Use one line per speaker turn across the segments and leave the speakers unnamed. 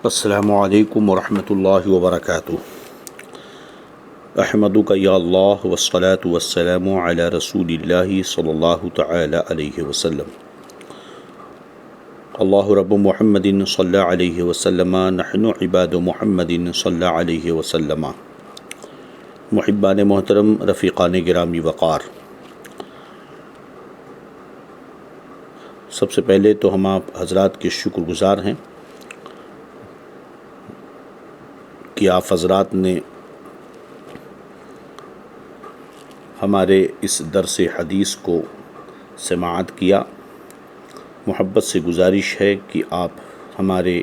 السلام علیکم ورحمۃ اللہ وبرکاتہ۔ احمدک یا اللہ والصلاة والسلام علی رسول اللہ صلی اللہ تعالی علیہ وسلم۔ اللہ رب محمد صلی علیہ وسلم، نحن عباد محمد صلی علیہ وسلم۔ محبان محترم، رفیقان گرامی وقار، سب سے پہلے تو ہم آپ حضرات کے شکر گزار ہیں کہ آپ حضرات نے ہمارے اس درس حدیث کو سماعت کیا۔ محبت سے گزارش ہے کہ آپ ہمارے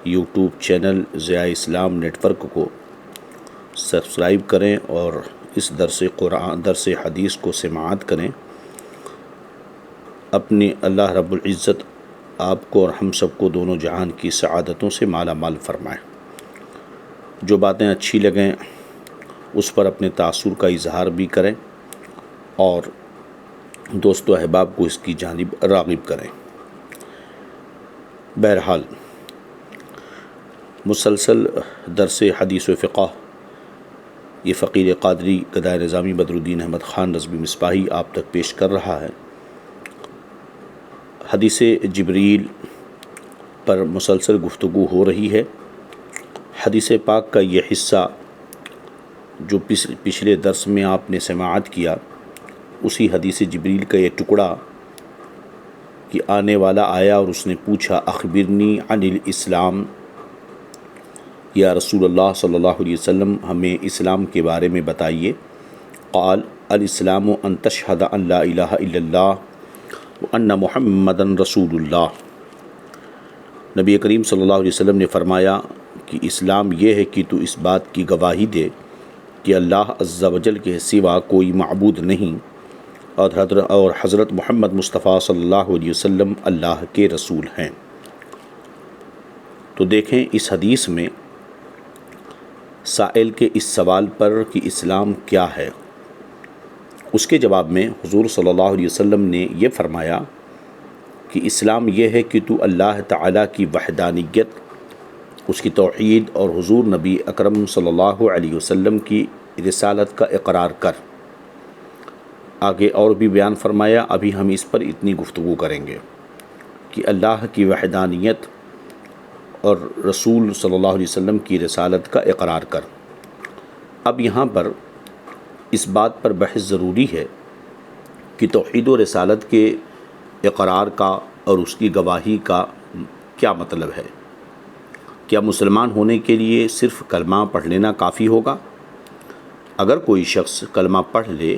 یوٹیوب چینل ضیاء اسلام نیٹ ورک کو سبسکرائب کریں اور اس درس حدیث کو سماعت کریں۔ اپنی اللہ رب العزت آپ کو اور ہم سب کو دونوں جہان کی سعادتوں سے مالا مال فرمائے۔ جو باتیں اچھی لگیں اس پر اپنے تاثر کا اظہار بھی کریں اور دوست و احباب کو اس کی جانب راغب کریں۔ بہرحال مسلسل درس حدیث و فقہ یہ فقیر قادری گدائے نظامی بدر الدین احمد خان رضوی مصباحی آپ تک پیش کر رہا ہے۔ حدیث جبریل پر مسلسل گفتگو ہو رہی ہے۔ حدیث پاک کا یہ حصہ جو پچھلے درس میں آپ نے سماعت کیا، اسی حدیث جبریل کا یہ ٹکڑا کہ آنے والا آیا اور اس نے پوچھا اخبرنی عن الاسلام، یا رسول اللہ صلی اللہ علیہ وسلم ہمیں اسلام کے بارے میں بتائیے۔ قال الاسلام ان تشہد ان لا الہ الا اللہ وان محمدا رسول اللہ۔ نبی کریم صلی اللہ علیہ وسلم نے فرمایا کہ اسلام یہ ہے کہ تو اس بات کی گواہی دے کہ اللہ عز و جل کے سوا کوئی معبود نہیں اور حضرت محمد مصطفیٰ صلی اللہ علیہ وسلم اللہ کے رسول ہیں۔ تو دیکھیں اس حدیث میں سائل کے اس سوال پر کہ اسلام کیا ہے، اس کے جواب میں حضور صلی اللہ علیہ وسلم نے یہ فرمایا کہ اسلام یہ ہے کہ تو اللہ تعالیٰ کی وحدانیت، اس کی توحید اور حضور نبی اکرم صلی اللہ علیہ وسلم کی رسالت کا اقرار کر۔ آگے اور بھی بیان فرمایا، ابھی ہم اس پر اتنی گفتگو کریں گے کہ اللہ کی وحدانیت اور رسول صلی اللہ علیہ وسلم کی رسالت کا اقرار کر۔ اب یہاں پر اس بات پر بحث ضروری ہے کہ توحید و رسالت کے اقرار کا اور اس کی گواہی کا کیا مطلب ہے۔ کیا مسلمان ہونے کے لیے صرف کلمہ پڑھ لینا کافی ہوگا؟ اگر کوئی شخص کلمہ پڑھ لے،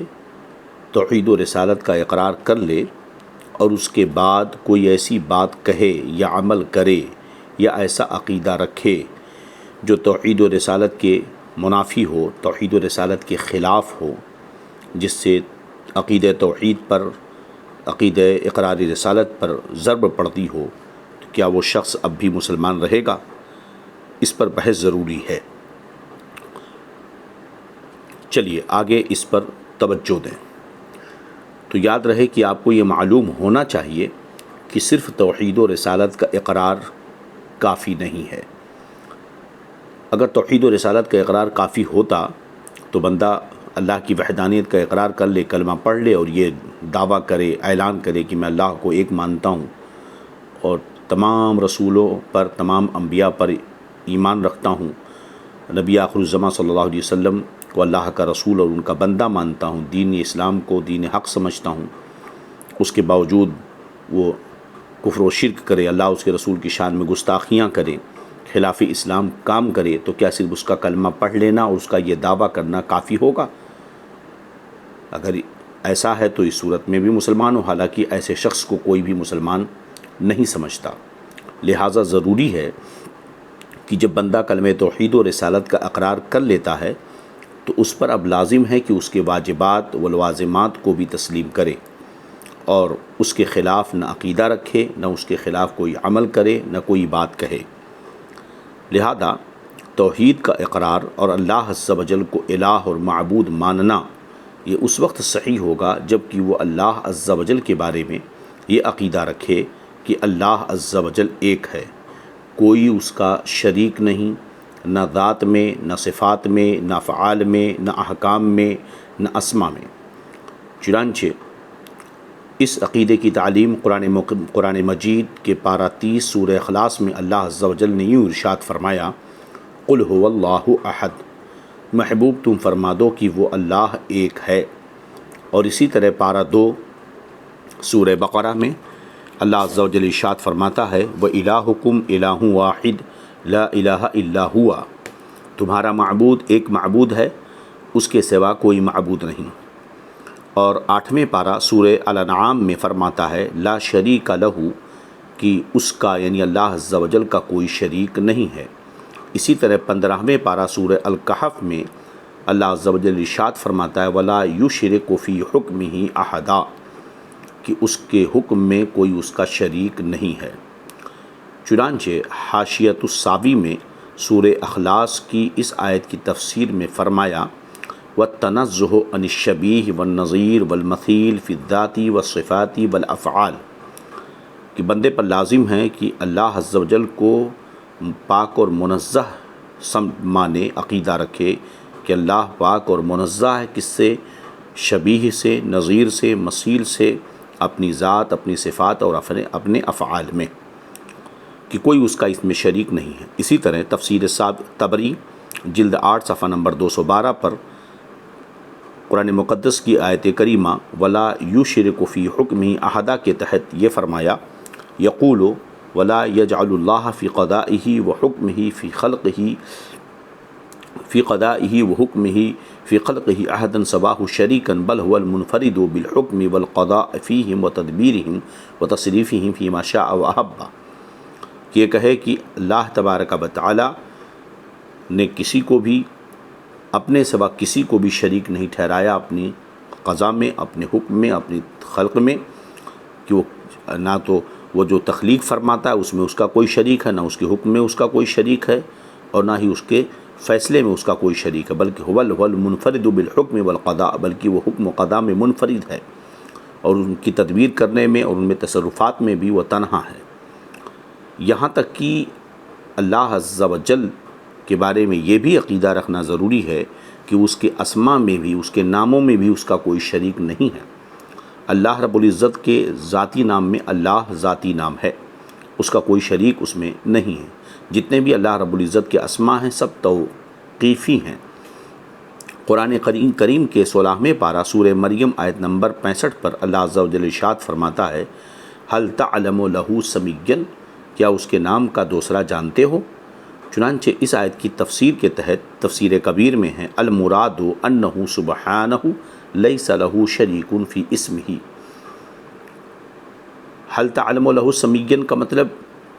توحید و رسالت کا اقرار کر لے اور اس کے بعد کوئی ایسی بات کہے یا عمل کرے یا ایسا عقیدہ رکھے جو توحید و رسالت کے منافی ہو، توحید و رسالت کے خلاف ہو، جس سے عقیدہ توحید پر، عقیدہ اقرار رسالت پر ضرب پڑتی ہو، تو کیا وہ شخص اب بھی مسلمان رہے گا؟ اس پر بحث ضروری ہے۔ چلیے آگے اس پر توجہ دیں۔ تو یاد رہے کہ آپ کو یہ معلوم ہونا چاہیے کہ صرف توحید و رسالت کا اقرار کافی نہیں ہے۔ اگر توحید و رسالت کا اقرار کافی ہوتا تو بندہ اللہ کی وحدانیت کا اقرار کر لے، کلمہ پڑھ لے اور یہ دعویٰ کرے، اعلان کرے کہ میں اللہ کو ایک مانتا ہوں اور تمام رسولوں پر، تمام انبیاء پر ایمان رکھتا ہوں، نبی آخر الزماں صلی اللہ علیہ وسلم کو اللہ کا رسول اور ان کا بندہ مانتا ہوں، دین اسلام کو دین حق سمجھتا ہوں۔ اس کے باوجود وہ کفر و شرک کرے، اللہ اس کے رسول کی شان میں گستاخیاں کرے، خلاف اسلام کام کرے، تو کیا صرف اس کا کلمہ پڑھ لینا اور اس کا یہ دعویٰ کرنا کافی ہوگا؟ اگر ایسا ہے تو اس صورت میں بھی مسلمان ہو، حالانکہ ایسے شخص کو کوئی بھی مسلمان نہیں سمجھتا۔ لہٰذا ضروری ہے کہ جب بندہ کلمہ توحید و رسالت کا اقرار کر لیتا ہے تو اس پر اب لازم ہے کہ اس کے واجبات و لوازمات کو بھی تسلیم کرے اور اس کے خلاف نہ عقیدہ رکھے، نہ اس کے خلاف کوئی عمل کرے، نہ کوئی بات کہے۔ لہذا توحید کا اقرار اور اللہ عز و جل کو الہ اور معبود ماننا یہ اس وقت صحیح ہوگا جب کہ وہ اللہ عز و جل کے بارے میں یہ عقیدہ رکھے کہ اللہ عز و جل ایک ہے، کوئی اس کا شریک نہیں، نہ ذات میں، نہ صفات میں، نہ افعال میں، نہ احکام میں، نہ اسما میں۔ چنانچہ اس عقیدے کی تعلیم قرآن مجید کے پارہ 30 سورہ اخلاص میں اللہ عز و جل نے یوں ارشاد فرمایا، قل هو اللہ احد، محبوب تم فرما دو کہ وہ اللہ ایک ہے۔ اور اسی طرح پارہ 2 سورہ بقرہ میں اللہ عز و جل ارشاد فرماتا ہے، وَإِلَٰهُكُمْ إِلَٰهٌ وَاحِدٌ لَا إِلَٰهَ إِلَّا هُوَ، تمہارا معبود ایک معبود ہے، اس کے سوا کوئی معبود نہیں۔ اور 8ویں پارہ سورہ الانعام میں فرماتا ہے، لا شریک لہ، کہ اس کا یعنی اللہ عز و جل کا کوئی شریک نہیں ہے۔ اسی طرح 15ویں پارہ سورہ الکہف میں اللہ عز و جل ارشاد فرماتا ہے، ولا یشرک فی حکمہ احدا، کہ اس کے حکم میں کوئی اس کا شریک نہیں ہے۔ چنانچہ حاشیۃ الساوی میں سورہ اخلاص کی اس آیت کی تفسیر میں فرمایا، والتنزہ عن الشبیہ والنظیر والمثیل فی الذات والصفات والافعال، کہ بندے پر لازم ہے کہ اللہ عز و جل کو پاک اور منزہ مانے، عقیدہ رکھے کہ اللہ پاک اور منزہ ہے، کس سے؟ شبیہ سے، نظیر سے، مثیل سے، اپنی ذات، اپنی صفات اور اپنے افعال میں، کہ کوئی اس کا اس میں شریک نہیں ہے۔ اسی طرح تفسیر طبری جلد 8 صفحہ نمبر 212 پر قرآن مقدس کی آیت کریمہ ولا یشرک فی حکمہ احدا کے تحت یہ فرمایا، یقول ولا یجعل اللہ فی قضائہ وحکمہ فی قضائہ وحکمہ فی خلقہ احدا سواہ شریکا بل هو المنفرد بالحکم والقضاء فیہم وتدبیرہم وتصریفہم فیما شاء واحب، کہ یہ کہے کہ اللہ تبارک و تعالی نے کسی کو بھی اپنے سوا کسی کو بھی شریک نہیں ٹھہرایا اپنی قضا میں، اپنے حکم میں، اپنی خلق میں، کہ وہ نہ تو وہ جو تخلیق فرماتا ہے اس میں اس کا کوئی شریک ہے، نہ اس کے حکم میں اس کا کوئی شریک ہے، اور نہ ہی اس کے فیصلے میں اس کا کوئی شریک ہے، بلکہ هو المنفرد بالحکم والقضاء، بلکہ وہ حکم و قضاء میں منفرد ہے، اور ان کی تدبیر کرنے میں اور ان میں تصرفات میں بھی وہ تنہا ہے۔ یہاں تک کہ اللہ عز و جل کے بارے میں یہ بھی عقیدہ رکھنا ضروری ہے کہ اس کے اسماء میں بھی، اس کے ناموں میں بھی اس کا کوئی شریک نہیں ہے۔ اللہ رب العزت کے ذاتی نام میں اللہ ذاتی نام ہے، اس کا کوئی شریک اس میں نہیں ہے۔ جتنے بھی اللہ رب العزت کے اسماء ہیں سب توقیفی ہیں۔ قرآن کریم کے 16ویں پارہ سورہ مریم آیت نمبر 65 پر اللہ عز و جل ارشاد فرماتا ہے، هل تعلم له سمیا، کیا اس کے نام کا دوسرا جانتے ہو؟ چنانچہ اس آیت کی تفسیر کے تحت تفسیر کبیر میں ہے، المراد انہ سبحانہ لیس لہ شریک فی اسمہ۔ هل تعلم له سمیا کا مطلب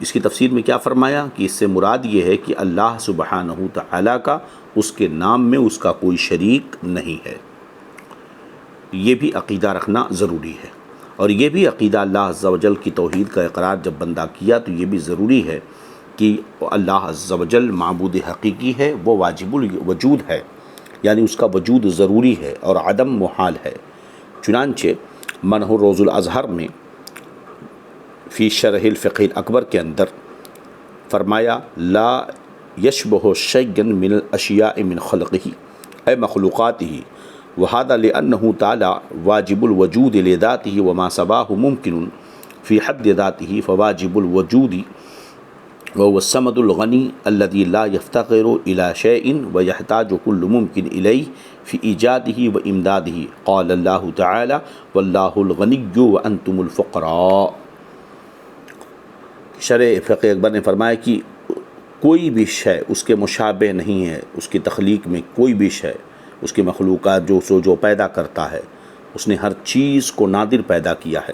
اس کی تفسیر میں کیا فرمایا کہ اس سے مراد یہ ہے کہ اللہ سبحانہ تعالیٰ کا اس کے نام میں اس کا کوئی شریک نہیں ہے۔ یہ بھی عقیدہ رکھنا ضروری ہے، اور یہ بھی عقیدہ اللہ عز و جل کی توحید کا اقرار جب بندہ کیا تو یہ بھی ضروری ہے کہ اللہ عز و جل معبود حقیقی ہے، وہ واجب الوجود ہے، یعنی اس کا وجود ضروری ہے اور عدم محال ہے۔ چنانچہ منہ روز الازہر میں فی شرح الفقہ الاکبر کے اندر فرمایا، لا یشبہ شیئا من الاشیاء من خلقہ، اے مخلوقاتہ، وہذا لأنہ تعالی واجب الوجود لذاتہ وما سواہ ممکن فی حد ذاتہ فواجب الوجود وهو الصمد الغنی الذی لا یفتقر الی شیء ویحتاج کل ممکن الیہ فی ایجادہ وامدادہ، قال اللہ تعالی واللہ الغنی وانتم الفقراء۔ شرح فقہ اکبر نے فرمایا کہ کوئی بھی شے اس کے مشابہ نہیں ہے، اس کی تخلیق میں کوئی بھی شے، اس کی مخلوقات جو پیدا کرتا ہے، اس نے ہر چیز کو نادر پیدا کیا ہے،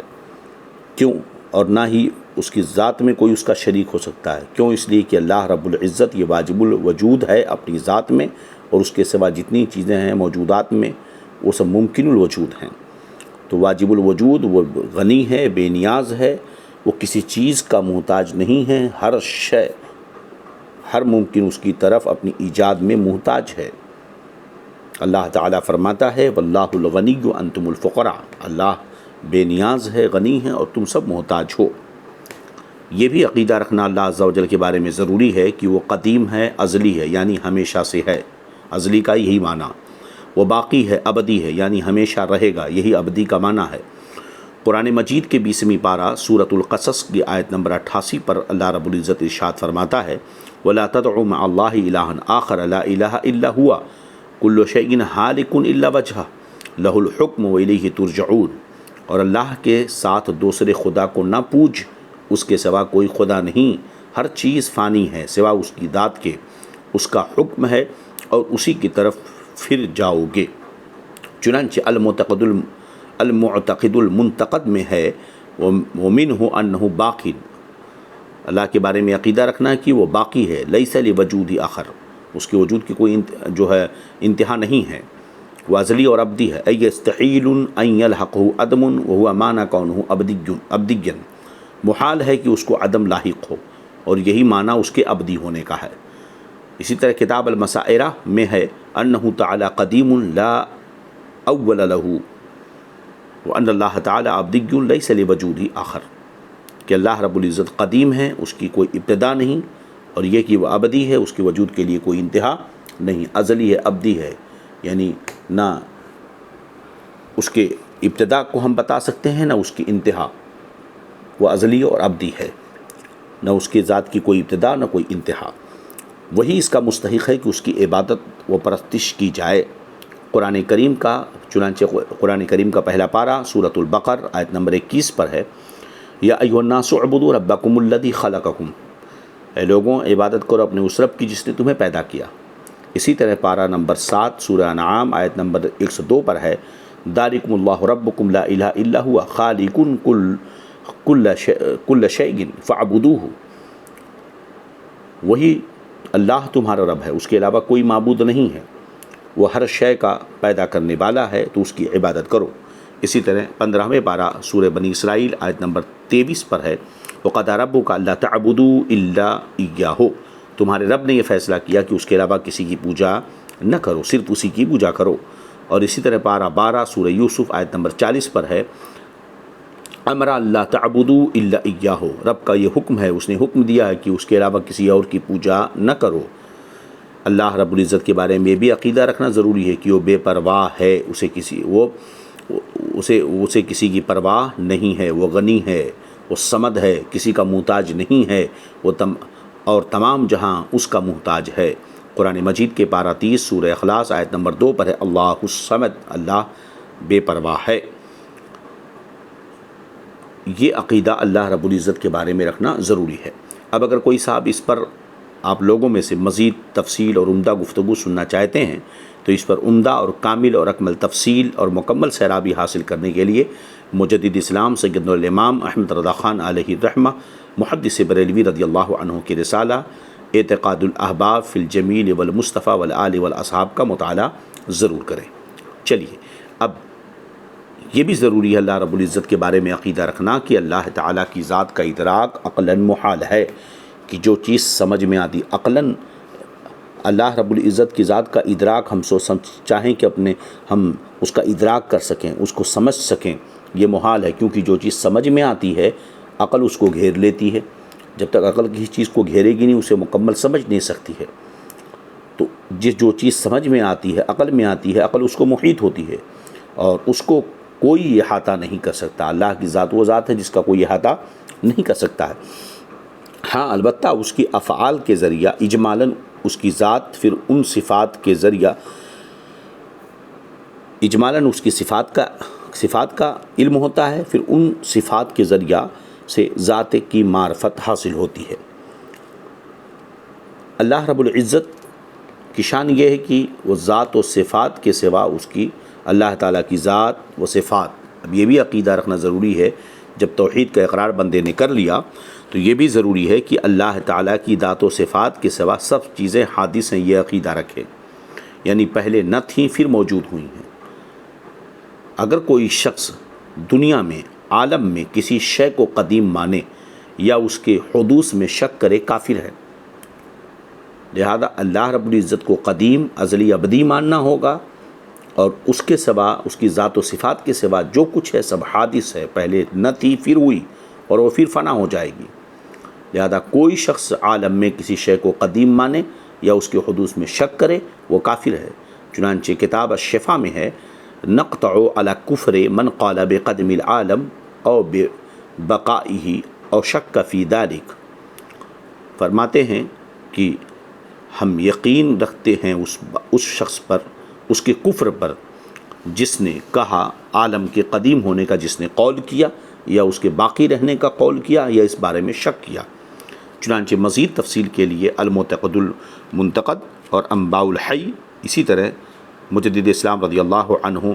کیوں؟ اور نہ ہی اس کی ذات میں کوئی اس کا شریک ہو سکتا ہے، کیوں؟ اس لیے کہ اللہ رب العزت یہ واجب الوجود ہے اپنی ذات میں، اور اس کے سوا جتنی چیزیں ہیں موجودات میں وہ سب ممکن الوجود ہیں۔ تو واجب الوجود وہ غنی ہے، بے نیاز ہے، وہ کسی چیز کا محتاج نہیں ہے، ہر شے، ہر ممکن اس کی طرف اپنی ایجاد میں محتاج ہے۔ اللہ تعالیٰ فرماتا ہے واللہ الغنی وانتم الفقراء، اللہ بے نیاز ہے، غنی ہے، اور تم سب محتاج ہو۔ یہ بھی عقیدہ رکھنا اللہ عز و جل کے بارے میں ضروری ہے کہ وہ قدیم ہے، ازلی ہے، یعنی ہمیشہ سے ہے، ازلی کا یہی معنی، وہ باقی ہے، ابدی ہے، یعنی ہمیشہ رہے گا، یہی ابدی کا معنی ہے۔ قرآن مجید کے 20ویں پارہ سورۃ القصص کی آیت نمبر 88 پر اللہ رب العزت ارشاد فرماتا ہے وَلَا تَدْعُ مَعَ اللَّهِ إِلَٰهًا آخَرَ لَا إِلَٰهَ إِلَّا هُوَ كُلُّ شَيْءٍ هَالِكٌ إِلَّا وَجْهَهُ لَهُ الْحُكْمُ وَإِلَيْهِ تُرْجَعُونَ، اور اللہ کے ساتھ دوسرے خدا کو نہ پوج، اس کے سوا کوئی خدا نہیں، ہر چیز فانی ہے سوا اس کی ذات کے، اس کا حکم ہے اور اسی کی طرف پھر جاؤ گے۔ چنانچہ المعتقد المنتقد میں ہے وَمِنْهُ أَنَّهُ باقٍ، اللہ کے بارے میں عقیدہ رکھنا ہے کہ وہ باقی ہے، لَيْسَ لِوَجُودِ آخر، اس کے وجود کی کوئی جو ہے انتہا نہیں ہے، وہ ازلی اور ابدی ہے۔ أَيْ يَسْتَحِيلٌ أَنْ يَلْحَقْهُ عَدْمٌ وَهُوَ مَعْنَى كَوْنُهُ أبديًا، محال ہے کہ اس کو عدم لاحق ہو، اور یہی معنی اس کے ابدی ہونے کا ہے۔ اسی طرح کتاب المسائرہ میں ہے أَنَّهُ تَعَالَى قَدِيمٌ لَا أَوَّلَ لَهُ وَأَنَّ اللَّهَ تَعَالَى عَبْدِيٌّ لَيْسَ لِوَجُودِهِ آخر، کہ اللہ رب العزت قدیم ہے، اس کی کوئی ابتدا نہیں، اور یہ کہ وہ ابدی ہے، اس کے وجود کے لیے کوئی انتہا نہیں، ازلی ہے، ابدی ہے، یعنی نہ اس کے ابتدا کو ہم بتا سکتے ہیں نہ اس کی انتہا، وہ ازلی اور ابدی ہے، نہ اس کے ذات کی کوئی ابتدا نہ کوئی انتہا، وہی اس کا مستحق ہے کہ اس کی عبادت و پرستش کی جائے۔ قرآن کریم کا چنانچہ قرآن کریم کا پہلا پارہ سورۃ البقر آیت نمبر 21 پر ہے یا ایھا الناس اعبدوا ربکم الذی خلقکم، اے لوگوں عبادت کرو اپنے اس رب کی جس نے تمہیں پیدا کیا۔ اسی طرح پارہ نمبر 7 سورہ انعام آیت نمبر 102 پر ہے ذالکم اللہ ربکم لا الہ الا هو خالق کل شیء فاعبدوہ، وہی اللہ تمہارا رب ہے، اس کے علاوہ کوئی معبود نہیں ہے، وہ ہر شے کا پیدا کرنے والا ہے، تو اس کی عبادت کرو۔ اسی طرح 15ویں پارہ سورہ بنی اسرائیل آیت نمبر 23 پر ہے وَقَضَىٰ رَبُّكَ أَلَّا تَعْبُدُوا إِلَّا إِيَّاهُ، تمہارے رب نے یہ فیصلہ کیا کہ اس کے علاوہ کسی کی پوجا نہ کرو، صرف اسی کی پوجا کرو۔ اور اسی طرح پارہ 12 سورہ یوسف آیت نمبر 40 پر ہے امر اللہ تعبدوا الا ایاہ، رب کا یہ حکم ہے، اس نے حکم دیا ہے کہ اس کے علاوہ کسی اور کی پوجا نہ کرو۔ اللہ رب العزت کے بارے میں یہ بھی عقیدہ رکھنا ضروری ہے کہ وہ بے پرواہ ہے، اسے کسی کی پرواہ نہیں ہے، وہ غنی ہے، وہ صمد ہے، کسی کا محتاج نہیں ہے، اور تمام جہاں اس کا محتاج ہے۔ قرآن مجید کے پارہ 30 سورہ اخلاص آیت نمبر 2 پر ہے اللہ الصمد، اللہ بے پرواہ ہے۔ یہ عقیدہ اللہ رب العزت کے بارے میں رکھنا ضروری ہے۔ اب اگر کوئی صاحب اس پر آپ لوگوں میں سے مزید تفصیل اور عمدہ گفتگو سننا چاہتے ہیں تو اس پر عمدہ اور کامل اور اکمل تفصیل اور مکمل سیرابی حاصل کرنے کے لیے مجدد اسلام سید الامام احمد رضا خان علیہ الرحمہ محدث بریلوی رضی اللہ عنہ کی رسالہ اعتقاد الاحباب فی الجمیل والمصطفیٰ والآل والاصحاب کا مطالعہ ضرور کریں۔ چلیے اب یہ بھی ضروری ہے اللہ رب العزت کے بارے میں عقیدہ رکھنا کہ اللہ تعالیٰ کی ذات کا ادراک عقلاً محال ہے، کہ جو چیز سمجھ میں آتی عقلاً اللہ رب العزت کی ذات کا ادراک ہم چاہیں کہ ہم اس کا ادراک کر سکیں، اس کو سمجھ سکیں، یہ محال ہے، کیونکہ جو چیز سمجھ میں آتی ہے عقل اس کو گھیر لیتی ہے، جب تک عقل کسی چیز کو گھیرے گی نہیں اسے مکمل سمجھ نہیں سکتی ہے۔ تو جو چیز سمجھ میں آتی ہے عقل میں آتی ہے، عقل اس کو محیط ہوتی ہے اور اس کو کوئی احاطہ نہیں کر سکتا۔ اللہ کی ذات وہ ذات ہے جس کا کوئی احاطہ نہیں کر سکتا ہے۔ ہاں البتہ اس کی افعال کے ذریعہ اجمالاً اس کی ذات، پھر ان صفات کے ذریعہ اجمالاً اس کی صفات کا علم ہوتا ہے، پھر ان صفات کے ذریعہ سے ذات کی معرفت حاصل ہوتی ہے۔ اللہ رب العزت کی شان یہ ہے کہ وہ ذات و صفات کے سوا اس کی اللہ تعالیٰ کی ذات و صفات، اب یہ بھی عقیدہ رکھنا ضروری ہے، جب توحید کا اقرار بندے نے کر لیا تو یہ بھی ضروری ہے کہ اللہ تعالیٰ کی ذات و صفات کے سوا سب چیزیں حادث ہیں، یہ عقیدہ رکھے، یعنی پہلے نہ تھیں پھر موجود ہوئی ہیں۔ اگر کوئی شخص دنیا میں عالم میں کسی شے کو قدیم مانے یا اس کے حدوث میں شک کرے کافر ہے۔ لہذا اللہ رب العزت کو قدیم ازلی ابدی ماننا ہوگا، اور اس کے سوا اس کی ذات و صفات کے سوا جو کچھ ہے سب حادث ہے، پہلے نہ تھی پھر ہوئی اور وہ پھر فنا ہو جائے گی۔ لہذا کوئی شخص عالم میں کسی شے کو قدیم مانے یا اس کے حدوث میں شک کرے وہ کافر ہے۔ چنانچہ کتاب الشفا میں ہے نقطع علی کفر من قال بقدم العالم او بقائه او شک فی ذلک، فرماتے ہیں کہ ہم یقین رکھتے ہیں اس شخص پر، اس کے کفر پر جس نے کہا عالم کے قدیم ہونے کا جس نے قول کیا یا اس کے باقی رہنے کا قول کیا یا اس بارے میں شک کیا۔ چنانچہ مزید تفصیل کے لیے المعتقد المنتقد اور انباء الحی، اسی طرح مجدد اسلام رضی اللہ عنہ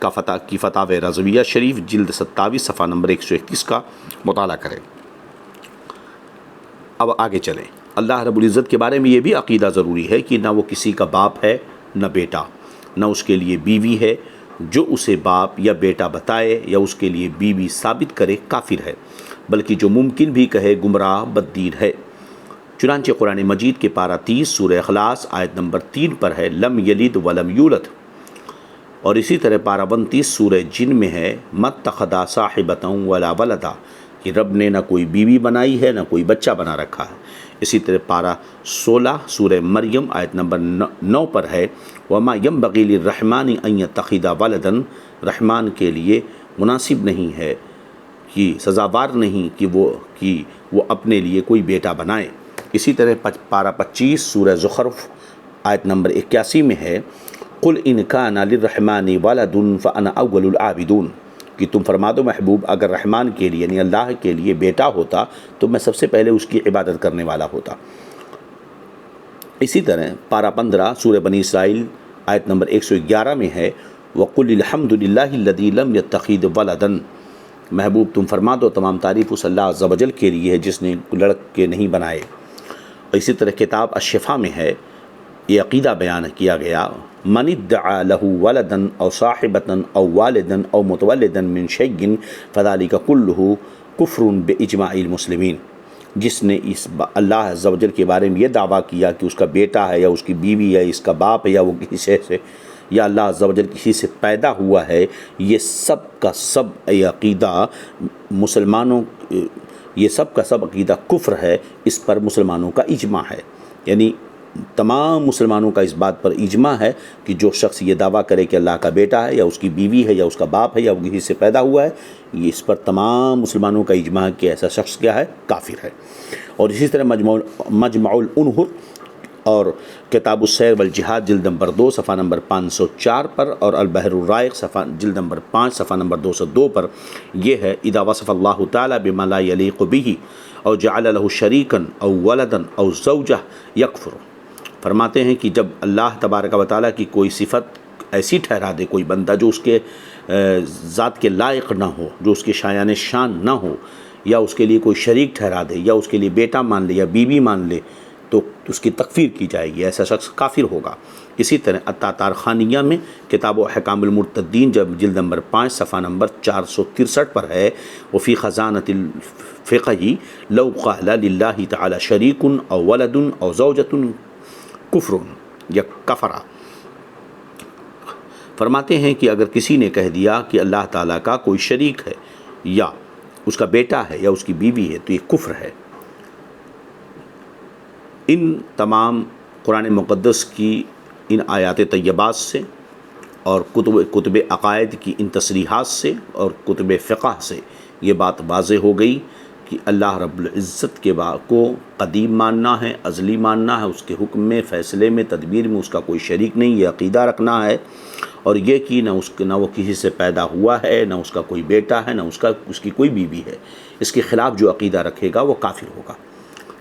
کا فتاوی رضویہ شریف جلد 27 صفحہ نمبر 131 کا مطالعہ کریں۔ اب آگے چلیں۔ اللہ رب العزت کے بارے میں یہ بھی عقیدہ ضروری ہے کہ نہ وہ کسی کا باپ ہے نہ بیٹا، نہ اس کے لیے بیوی ہے، جو اسے باپ یا بیٹا بتائے یا اس کے لیے بیوی ثابت کرے کافر ہے، بلکہ جو ممکن بھی کہے گمراہ بددین ہے۔ چنانچہ قرآن مجید کے پارہ 30 سورہ اخلاص آیت نمبر 3 پر ہے لم یلد ولم یولد، اور اسی طرح پارہ 29 سورہ جن میں ہے متخذا صاحبۃ ولا ولدا، کہ رب نے نہ کوئی بیوی بنائی ہے نہ کوئی بچہ بنا رکھا ہے۔ اسی طرح پارہ 16 سورہ مریم آیت نمبر 9 پر ہے وما ینبغی للرحمن ان یتخذ ولدا، رحمان کے لیے مناسب نہیں ہے کہ سزاوار نہیں کہ وہ اپنے لیے کوئی بیٹا بنائے۔ اسی طرح پارہ 25 سورہ زخرف آیت نمبر 81 میں ہے قل ان کان للرحمن ولد فانا اول العابدون، کہ تم فرما دو محبوب اگر رحمان کے لیے یعنی اللہ کے لیے بیٹا ہوتا تو میں سب سے پہلے اس کی عبادت کرنے والا ہوتا۔ اسی طرح پارہ 15 سورہ بنی اسرائیل آیت نمبر 111 میں ہے وَقُلِ الْحَمْدُ لِلَّهِ الَّذِي لَمْ يَتَّخِذْ وَلَدًا، محبوب تم فرما دو تمام تعریف اس اللہ عز و جل کے لیے ہے جس نے لڑکے نہیں بنائے۔ اسی طرح کتاب الشفا میں ہے یہ عقیدہ بیان کیا گیا من ادعا له ولدا او صاحبتا او والدا او متولدا من شيء فذلك كله کفر باجماع المسلمین، جس نے اللہ عز و جل کے بارے میں یہ دعویٰ کیا کہ اس کا بیٹا ہے یا اس کی بیوی ہے، اس کا باپ ہے یا وہ کسی شے سے یا اللہ عز و جل کسی سے پیدا ہوا ہے، یہ سب کا سب عقیدہ مسلمانوں، یہ سب کا سب عقیدہ کفر ہے، اس پر مسلمانوں کا اجماع ہے۔ یعنی تمام مسلمانوں کا اس بات پر اجماع ہے کہ جو شخص یہ دعویٰ کرے کہ اللہ کا بیٹا ہے یا اس کی بیوی ہے یا اس کا باپ ہے یا وہ کسی سے پیدا ہوا ہے، یہ اس پر تمام مسلمانوں کا اجماع ہے کہ ایسا شخص کیا ہے، کافر ہے۔ اور اسی طرح مجمع الانہر اور کتاب السیر والجہاد جلد نمبر 2 صفحہ نمبر 504 پر اور البحر الرائق صفحہ جلد نمبر 5 صفحہ نمبر 202 پر یہ ہے اذا وصف اللہ تعالی بما لا یلیق به او جعل له شریکا او ولدا او زوجہ یکفر، فرماتے ہیں کہ جب اللہ تبارک و تعالیٰ کی کوئی صفت ایسی ٹھہرا دے کوئی بندہ جو اس کے ذات کے لائق نہ ہو، جو اس کے شایان شان نہ ہو، یا اس کے لیے کوئی شریک ٹھہرا دے یا اس کے لیے بیٹا مان لے یا بیوی مان لے تو اس کی تکفیر کی جائے گی، ایسا شخص کافر ہوگا۔ اسی طرح التتارخانیہ میں کتاب و حکام المرتدین جب جلد نمبر 5 صفحہ نمبر 463 پر ہے وفی خزانۃ الفقہ لو قال للہ تعالی شریک او ولد او زوجۃ کفر یا کفرہ، فرماتے ہیں کہ اگر کسی نے کہہ دیا کہ اللہ تعالیٰ کا کوئی شریک ہے یا اس کا بیٹا ہے یا اس کی بیوی ہے تو یہ کفر ہے۔ ان تمام قرآن مقدس کی ان آیات طیبات سے اور کتب عقائد کی ان تصریحات سے اور کتب فقہ سے یہ بات واضح ہو گئی کہ اللہ رب العزت کے کو قدیم ماننا ہے، ازلی ماننا ہے، اس کے حکم میں، فیصلے میں، تدبیر میں اس کا کوئی شریک نہیں، یہ عقیدہ رکھنا ہے، اور یہ کہ نہ وہ کسی سے پیدا ہوا ہے، نہ اس کا کوئی بیٹا ہے، نہ اس کی کوئی بیوی ہے، اس کے خلاف جو عقیدہ رکھے گا وہ کافر ہوگا۔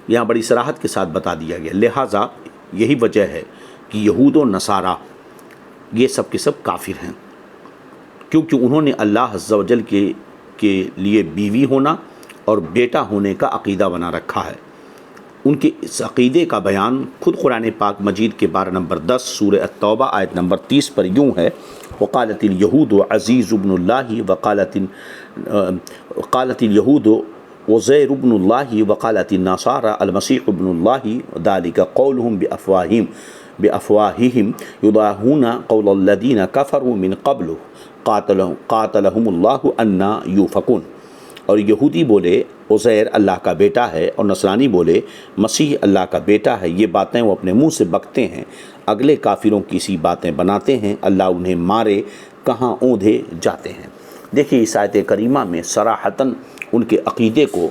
یہاں بڑی صراحت کے ساتھ بتا دیا گیا، لہٰذا یہی وجہ ہے کہ یہود و نصارہ یہ سب کے سب کافر ہیں، کیونکہ انہوں نے اللہ عز و جل کے لیے بیوی ہونا اور بیٹا ہونے کا عقیدہ بنا رکھا ہے۔ ان کے اس عقیدے کا بیان خود قرآن پاک مجید کے بارہ نمبر 10 سورہ التوبہ آیت نمبر 30 پر یوں ہے وقالت الیہود عزیز ابن اللہ وقالت الیہود عزیر ابن اللہ وقالت النصارى المسیح ابن اللہ ذلك قولهم بأفواہہم یضاہون قول الذین کفروا من قبل قاتلہم اللہ انا یوفکون۔ اور یہودی بولے عزیر اللہ کا بیٹا ہے اور نصرانی بولے مسیح اللہ کا بیٹا ہے، یہ باتیں وہ اپنے منہ سے بکتے ہیں، اگلے کافروں کی سی باتیں بناتے ہیں، اللہ انہیں مارے کہاں اوندھے جاتے ہیں۔ دیکھیے اس آیت کریمہ میں صراحتاً ان کے عقیدے کو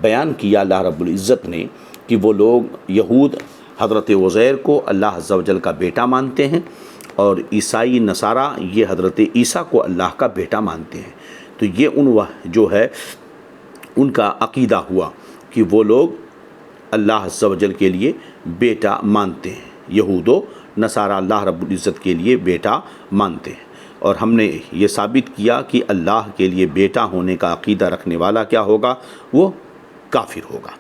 بیان کیا اللہ رب العزت نے کہ وہ لوگ یہود حضرت عزیر کو اللہ عز و جل کا بیٹا مانتے ہیں، اور عیسائی نصارہ یہ حضرت عیسیٰ کو اللہ کا بیٹا مانتے ہیں۔ تو یہ جو ہے ان کا عقیدہ ہوا کہ وہ لوگ اللہ عز و جل کے لیے بیٹا مانتے ہیں، یہود و نصارہ اللہ رب العزت کے لیے بیٹا مانتے ہیں۔ اور ہم نے یہ ثابت کیا کہ اللہ کے لیے بیٹا ہونے کا عقیدہ رکھنے والا کیا ہوگا؟ وہ کافر ہوگا۔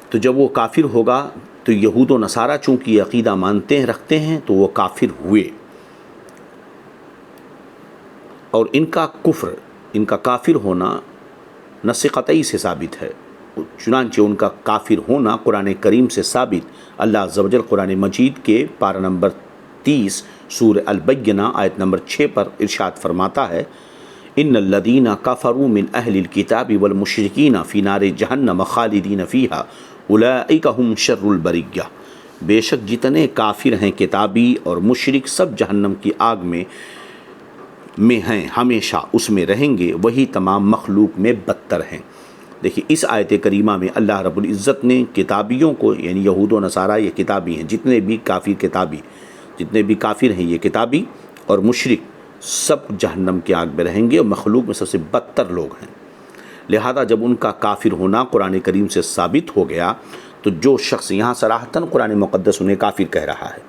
تو جب وہ کافر ہوگا تو یہود و نصارہ چونکہ یہ عقیدہ مانتے ہیں رکھتے ہیں تو وہ کافر ہوئے، اور ان کا کفر، ان کا کافر ہونا نص قطعی سے ثابت ہے، چنانچہ ان کا کافر ہونا قرآن کریم سے ثابت۔ اللہ عز و جل قرآن مجید کے پارہ نمبر 30 سورہ البینہ آیت نمبر 6 پر ارشاد فرماتا ہے، ان الذین کفروا من اہل الکتاب والمشرکین فی نار جہنم خالدین فیہا اولئک ھم شر البریہ۔ بے شک جتنے کافر ہیں کتابی اور مشرک سب جہنم کی آگ میں ہیں، ہمیشہ اس میں رہیں گے، وہی تمام مخلوق میں بدتر ہیں۔ دیکھیے اس آیت کریمہ میں اللہ رب العزت نے کتابیوں کو، یعنی یہود و نصارہ یہ کتابی ہیں، جتنے بھی کافر ہیں یہ کتابی اور مشرک سب جہنم کی آگ میں رہیں گے، اور مخلوق میں سب سے بدتر لوگ ہیں۔ لہذا جب ان کا کافر ہونا قرآن کریم سے ثابت ہو گیا تو جو شخص یہاں صراحتاً قرآن مقدس انہیں کافر کہہ رہا ہے،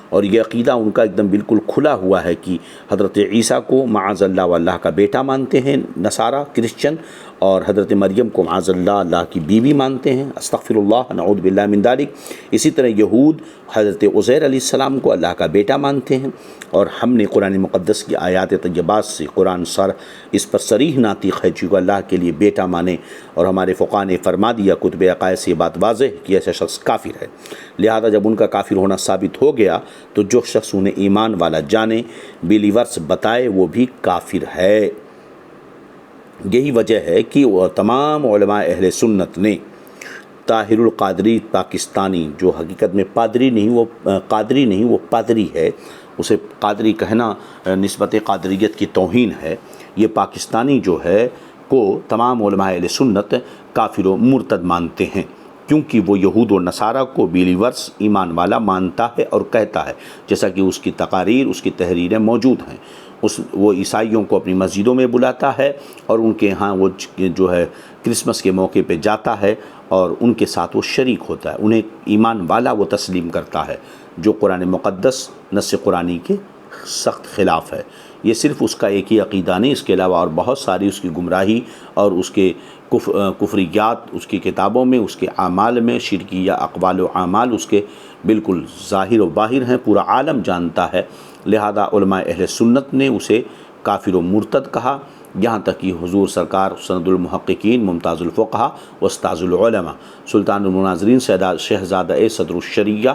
اور یہ عقیدہ ان کا ایک دم بالکل کھلا ہوا ہے کہ حضرت عیسیٰ کو معاذ اللہ و اللہ کا بیٹا مانتے ہیں نصارہ کرسچن، اور حضرت مریم کو معاذ اللہ اللہ کی بیوی مانتے ہیں، استغفر اللہ نعوذ باللہ من ذالک۔ اسی طرح یہود حضرت عزیر علیہ السلام کو اللہ کا بیٹا مانتے ہیں، اور ہم نے قرآن مقدس کی آیات طیبات سے قرآن اس پر صریح ناطق ہے، چونکہ اللہ کے لیے بیٹا مانے، اور ہمارے فقہاء نے فرما دیا، کتب عقائد سے یہ بات واضح کہ ایسا شخص کافر ہے۔ لہذا جب ان کا کافر ہونا ثابت ہو گیا تو جو شخص انہیں ایمان والا جانے، بیلیورس بتائے، وہ بھی کافر ہے۔ یہی وجہ ہے کہ وہ تمام علماء اہل سنت نے طاہر القادری پاکستانی، جو حقیقت میں پادری نہیں، وہ قادری نہیں، وہ پادری ہے، اسے قادری کہنا نسبت قادریت کی توہین ہے، یہ پاکستانی جو ہے کو تمام علماء اہل سنت کافر و مرتد مانتے ہیں، کیونکہ وہ یہود و نصارہ کو بیلیورس ایمان والا مانتا ہے اور کہتا ہے، جیسا کہ اس کی تقاریر، اس کی تحریریں موجود ہیں۔ وہ عیسائیوں کو اپنی مسجدوں میں بلاتا ہے، اور ان کے ہاں وہ جو ہے کرسمس کے موقع پہ جاتا ہے، اور ان کے ساتھ وہ شریک ہوتا ہے، انہیں ایمان والا وہ تسلیم کرتا ہے، جو قرآن مقدس نص قرآنی کے سخت خلاف ہے۔ یہ صرف اس کا ایک ہی عقیدہ نہیں، اس کے علاوہ اور بہت ساری اس کی گمراہی اور اس کے کفریات اس کی کتابوں میں، اس کے اعمال میں، شرکیہ اقوال و اعمال اس کے بالکل ظاہر و باہر ہیں، پورا عالم جانتا ہے۔ لہذا علماء اہل سنت نے اسے کافر و مرتد کہا، یہاں تک کہ حضور سرکار سند المحققین، ممتاز الفقہا، استاذ العلماء، سلطان المناظرین شہزادہ صدر الشریعہ،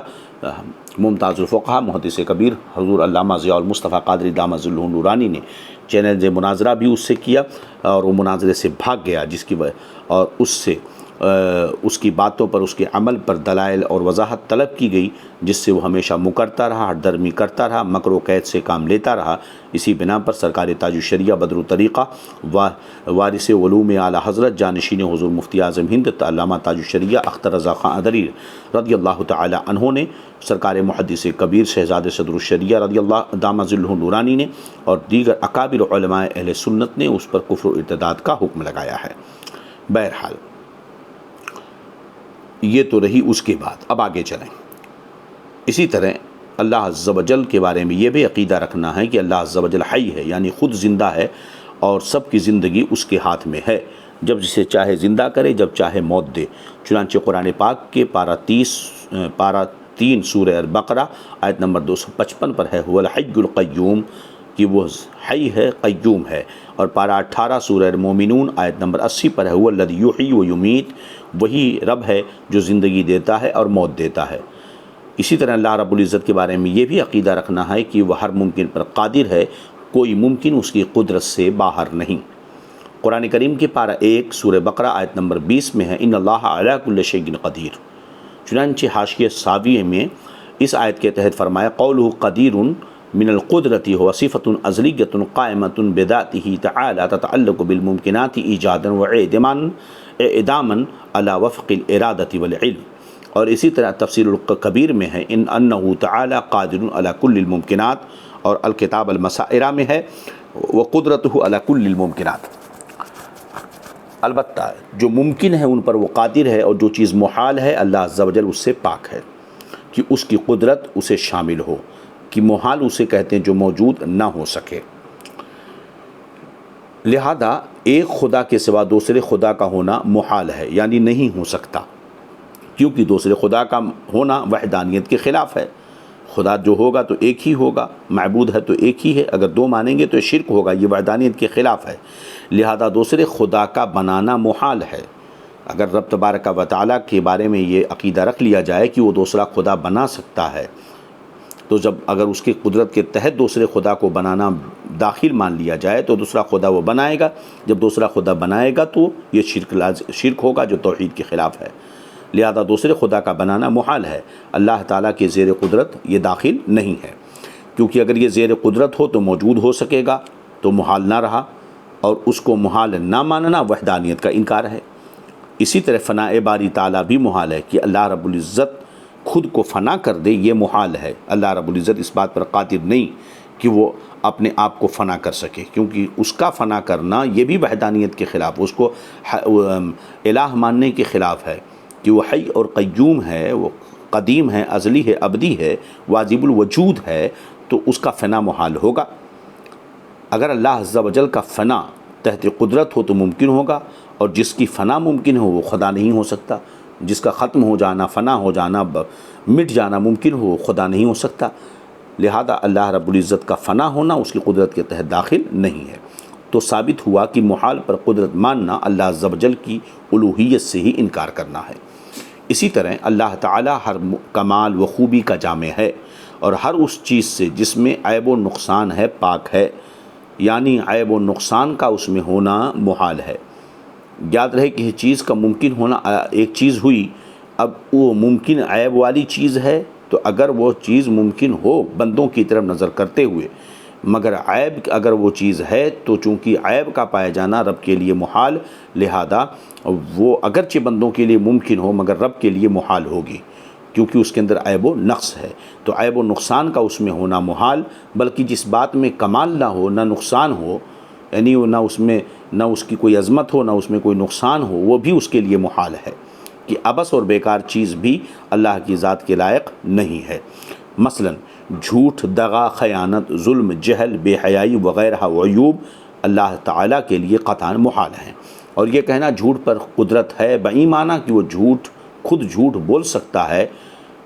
ممتاز الفقہا، محدث کبیر حضور علامہ ضیاء المصطفیٰ قادری دامت ظلہ نورانی نے چیلنج مناظرہ بھی اس سے کیا، اور وہ مناظرے سے بھاگ گیا، جس کی اور اس کی باتوں پر، اس کے عمل پر دلائل اور وضاحت طلب کی گئی، جس سے وہ ہمیشہ مکرتا رہا، ہٹ درمی کرتا رہا، مکر و قید سے کام لیتا رہا۔ اسی بنا پر سرکار تاج الشریعہ بدر الطریقہ وارث علوم اعلیٰ حضرت جانشین حضور مفتی اعظم ہند علامہ تاج الشریعہ اختر رضا خان ادری رضی اللہ تعالی عنہ نے، سرکار محدث کبیر شہزادہ صدر الشریعہ رضی اللہ دامت ظلہ نورانی نے، اور دیگر اکابر علماء اہل سنت نے اس پر کفر و ارتداد کا حکم لگایا ہے۔ بہرحال یہ تو رہی اس کے بعد، اب آگے چلیں۔ اسی طرح اللہ عز و جل کے بارے میں یہ بھی عقیدہ رکھنا ہے کہ اللہ عز و جل حی ہے، یعنی خود زندہ ہے، اور سب کی زندگی اس کے ہاتھ میں ہے، جب جسے چاہے زندہ کرے، جب چاہے موت دے۔ چنانچہ قرآن پاک کے پارہ 3 سورہ البقرہ آیت نمبر 255 پر ہے، هو الحی القیوم، کہ وہ حی ہے، قیوم ہے، اور پارہ 18 سورہ المومنون آیت نمبر 80 پر ہے، هو الذی یحیی و یمیت، وہی رب ہے جو زندگی دیتا ہے اور موت دیتا ہے۔ اسی طرح اللہ رب العزت کے بارے میں یہ بھی عقیدہ رکھنا ہے کہ وہ ہر ممکن پر قادر ہے، کوئی ممکن اس کی قدرت سے باہر نہیں۔ قرآن کریم کی پارہ 1 سورہ بقرہ آیت نمبر 20 میں ہے ان اللہ علی کل شیء قدیر۔ چنانچہ حاشیہ ساویہ میں اس آیت کے تحت فرمایا قولہ قدیر من القدرت هو صفة ازلیۃ قائمۃ بذاتہ تعالی تتعلق بالممکنات ایجادا واعداما علی وفق الارادۃ والعلم۔ اور اسی طرح تفسیر الکبیر میں ہے ان انہ تعالی قادر علی کل الممکنات، اور الکتاب المسائرہ میں ہے وقدرتہ علی کل الممکنات۔ البتہ جو ممکن ہے ان پر وہ قادر ہے، اور جو چیز محال ہے اللہ عز و جل اس سے پاک ہے کہ اس کی قدرت اسے شامل ہو، کہ محال اسے کہتے ہیں جو موجود نہ ہو سکے۔ لہذا ایک خدا کے سوا دوسرے خدا کا ہونا محال ہے، یعنی نہیں ہو سکتا، کیونکہ دوسرے خدا کا ہونا وحدانیت کے خلاف ہے۔ خدا جو ہوگا تو ایک ہی ہوگا، معبود ہے تو ایک ہی ہے، اگر دو مانیں گے تو شرک ہوگا، یہ وحدانیت کے خلاف ہے۔ لہذا دوسرے خدا کا بنانا محال ہے۔ اگر رب تبارک و تعالیٰ کے بارے میں یہ عقیدہ رکھ لیا جائے کہ وہ دوسرا خدا بنا سکتا ہے، تو جب اگر اس کی قدرت کے تحت دوسرے خدا کو بنانا داخل مان لیا جائے تو دوسرا خدا وہ بنائے گا، جب دوسرا خدا بنائے گا تو یہ شرک ہوگا جو توحید کے خلاف ہے۔ لہذا دوسرے خدا کا بنانا محال ہے، اللہ تعالیٰ کے زیر قدرت یہ داخل نہیں ہے، کیونکہ اگر یہ زیر قدرت ہو تو موجود ہو سکے گا، تو محال نہ رہا، اور اس کو محال نہ ماننا وحدانیت کا انکار ہے۔ اسی طرح فناء باری تعالیٰ بھی محال ہے، کہ اللہ رب العزت خود کو فنا کر دے، یہ محال ہے۔ اللہ رب العزت اس بات پر قادر نہیں کہ وہ اپنے آپ کو فنا کر سکے، کیونکہ اس کا فنا کرنا یہ بھی وحدانیت کے خلاف، اس کو الہ ماننے کے خلاف ہے کہ وہ حی اور قیوم ہے، وہ قدیم ہے، ازلی ہے، ابدی ہے، واجب الوجود ہے، تو اس کا فنا محال ہوگا۔ اگر اللہ عز و جل کا فنا تحت قدرت ہو تو ممکن ہوگا، اور جس کی فنا ممکن ہو وہ خدا نہیں ہو سکتا۔ جس کا ختم ہو جانا، فنا ہو جانا، مٹ جانا ممکن ہو، خدا نہیں ہو سکتا۔ لہذا اللہ رب العزت کا فنا ہونا اس کی قدرت کے تحت داخل نہیں ہے۔ تو ثابت ہوا کہ محال پر قدرت ماننا اللہ عز و جل کی الوہیت سے ہی انکار کرنا ہے۔ اسی طرح اللہ تعالیٰ ہر کمال و خوبی کا جامع ہے، اور ہر اس چیز سے جس میں عیب و نقصان ہے پاک ہے، یعنی عیب و نقصان کا اس میں ہونا محال ہے۔ یاد رہے کہ چیز کا ممکن ہونا، ایک چیز ہوئی، اب وہ ممکن عیب والی چیز ہے، تو اگر وہ چیز ممکن ہو بندوں کی طرف نظر کرتے ہوئے، مگر عیب اگر وہ چیز ہے تو چونکہ عیب کا پایا جانا رب کے لیے محال، لہذا وہ اگرچہ بندوں کے لیے ممکن ہو مگر رب کے لیے محال ہوگی، کیونکہ اس کے اندر عیب و نقص ہے۔ تو عیب و نقصان کا اس میں ہونا محال، بلکہ جس بات میں کمال نہ ہو، نہ نقصان ہو، یعنی نہ اس کی کوئی عظمت ہو، نہ اس میں کوئی نقصان ہو، وہ بھی اس کے لیے محال ہے، کہ عبث اور بیکار چیز بھی اللہ کی ذات کے لائق نہیں ہے۔ مثلا جھوٹ، دغا، خیانت، ظلم، جہل، بے حیائی وغیرہ عیوب اللہ تعالیٰ کے لیے قطعاً محال ہیں۔ اور یہ کہنا جھوٹ پر قدرت ہے بإیمانہ کہ وہ خود جھوٹ بول سکتا ہے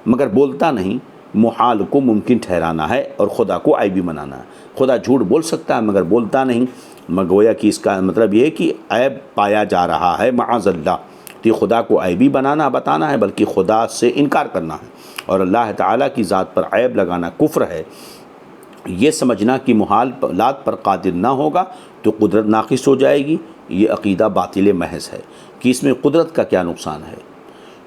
مگر بولتا نہیں، محال کو ممکن ٹھہرانا ہے اور خدا کو عیبی بنانا ہے۔ خدا جھوٹ بول سکتا ہے مگر بولتا نہیں، گویا کہ اس کا مطلب یہ ہے کہ عیب پایا جا رہا ہے معاذ اللہ، تو خدا کو عیبی بتانا ہے، بلکہ خدا سے انکار کرنا ہے۔ اور اللہ تعالیٰ کی ذات پر عیب لگانا کفر ہے۔ یہ سمجھنا کہ محالات پر قادر نہ ہوگا تو قدرت ناقص ہو جائے گی، یہ عقیدہ باطل محض ہے، کہ اس میں قدرت کا کیا نقصان ہے۔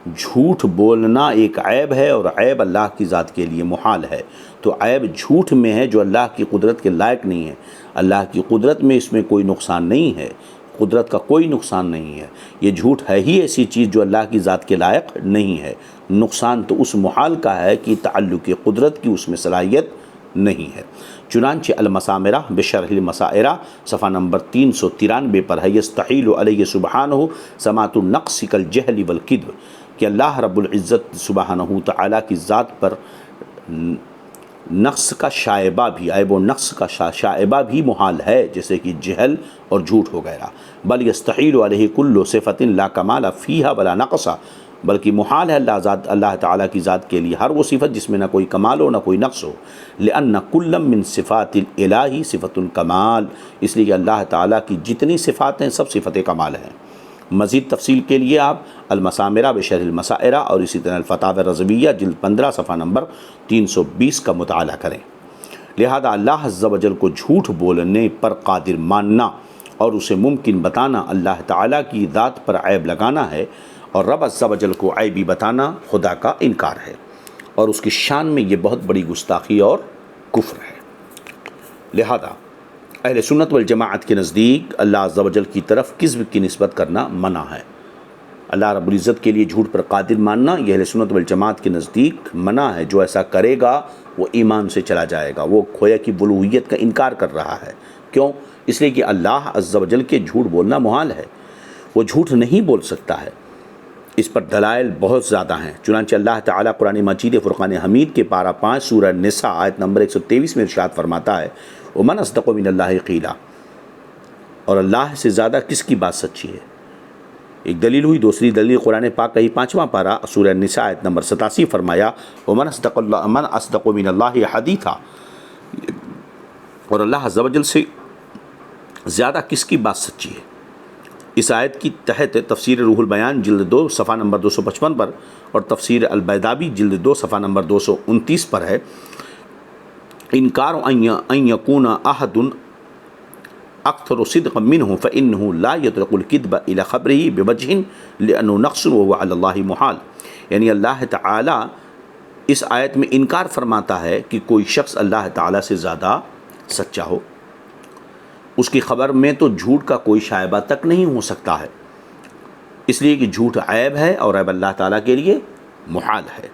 جھوٹ بولنا ایک عیب ہے، اور عیب اللہ کی ذات کے لیے محال ہے، تو عیب جھوٹ میں ہے جو اللہ کی قدرت کے لائق نہیں ہے۔ اللہ کی قدرت میں اس میں کوئی نقصان نہیں ہے، قدرت کا کوئی نقصان نہیں ہے۔ یہ جھوٹ ہے ہی ایسی چیز جو اللہ کی ذات کے لائق نہیں ہے۔ نقصان تو اس محال کا ہے کہ تعلق قدرت کی اس میں صلاحیت نہیں ہے۔ چنانچہ المسامرہ بشرح المسائرہ صفحہ نمبر 393 پر ہے یستحیل علیہ سبحانہ سماعت النقص کالجہل والکذب، کہ اللہ رب العزت سبحانہ تعالیٰ کی ذات پر نقص کا شائبہ بھی، عیب و نقص کا شائبہ بھی محال ہے، جیسے کہ جہل اور جھوٹ وغیرہ۔ بل یستحیل علیہ کل صفت لا کمال فیہا ولا نقص، بلکہ محال ہے اللہ تعالیٰ کی ذات کے لیے ہر وہ صفت جس میں نہ کوئی کمال ہو نہ کوئی نقص ہو۔ لأن کل من صفات الالہ صفت الکمال، اس لیے کہ اللہ تعالیٰ کی جتنی صفات ہیں سب صفت کمال ہیں۔ مزید تفصیل کے لیے آپ المسامرہ بشرح المسائرہ اور اسی طرح الفتاوی الرضویہ جلد 15 صفحہ نمبر 320 کا مطالعہ کریں۔ لہذا اللہ عز و جل کو جھوٹ بولنے پر قادر ماننا اور اسے ممکن بتانا اللہ تعالیٰ کی ذات پر عیب لگانا ہے، اور رب عز و جل کو عیبی بتانا خدا کا انکار ہے، اور اس کی شان میں یہ بہت بڑی گستاخی اور کفر ہے۔ لہذا اہل سنت والجماعت کے نزدیک اللہ عز و جل کی طرف کذب کی نسبت کرنا منع ہے۔ اللہ رب العزت کے لیے جھوٹ پر قادر ماننا یہ اہل سنت والجماعت کے نزدیک منع ہے۔ جو ایسا کرے گا وہ ایمان سے چلا جائے گا، وہ کھویا کی الوہیت کا انکار کر رہا ہے۔ کیوں؟ اس لیے کہ اللہ عز و جل کے جھوٹ بولنا محال ہے، وہ جھوٹ نہیں بول سکتا ہے۔ اس پر دلائل بہت زیادہ ہیں، چنانچہ اللہ تعالیٰ قرآن مجید فرقان حمید کے پارہ 5 سورہ النساء آیت نمبر 123 میں ارشاد فرماتا ہے، وَمَنْ أَصْدَقُ مِنَ اللَّهِ قِيلًا، اور اللہ سے زیادہ کس کی بات سچی ہے۔ ایک دلیل ہوئی۔ دوسری دلیل قرآن پاک کا ہی 5واں پارہ سورہ النساء آیت نمبر 87 فرمایا، وَمَنْ أَصْدَقُ مِنَ اللَّهِ حَدِيثًا، اور اللہ عز و جل سے زیادہ کس کی بات سچی ہے۔ اس آیت کی تحت تفسیر روح البیان جلد 2 صفحہ نمبر 255 پر اور تفسیر البیدابی جلد 2 صفحہ نمبر 229 پر ہے، انکار ان یکون احد اکثر صدقا منہ فانہ لا یطلق الکذب الی خبرہ بوجہ لانہ نقص وهو علی اللہ محال۔ یعنی اللہ تعالیٰ اس آیت میں انکار فرماتا ہے کہ کوئی شخص اللہ تعالیٰ سے زیادہ سچا ہو، اس کی خبر میں تو جھوٹ کا کوئی شائبہ تک نہیں ہو سکتا ہے، اس لیے کہ جھوٹ عیب ہے اور عیب اللہ تعالیٰ کے لیے محال ہے۔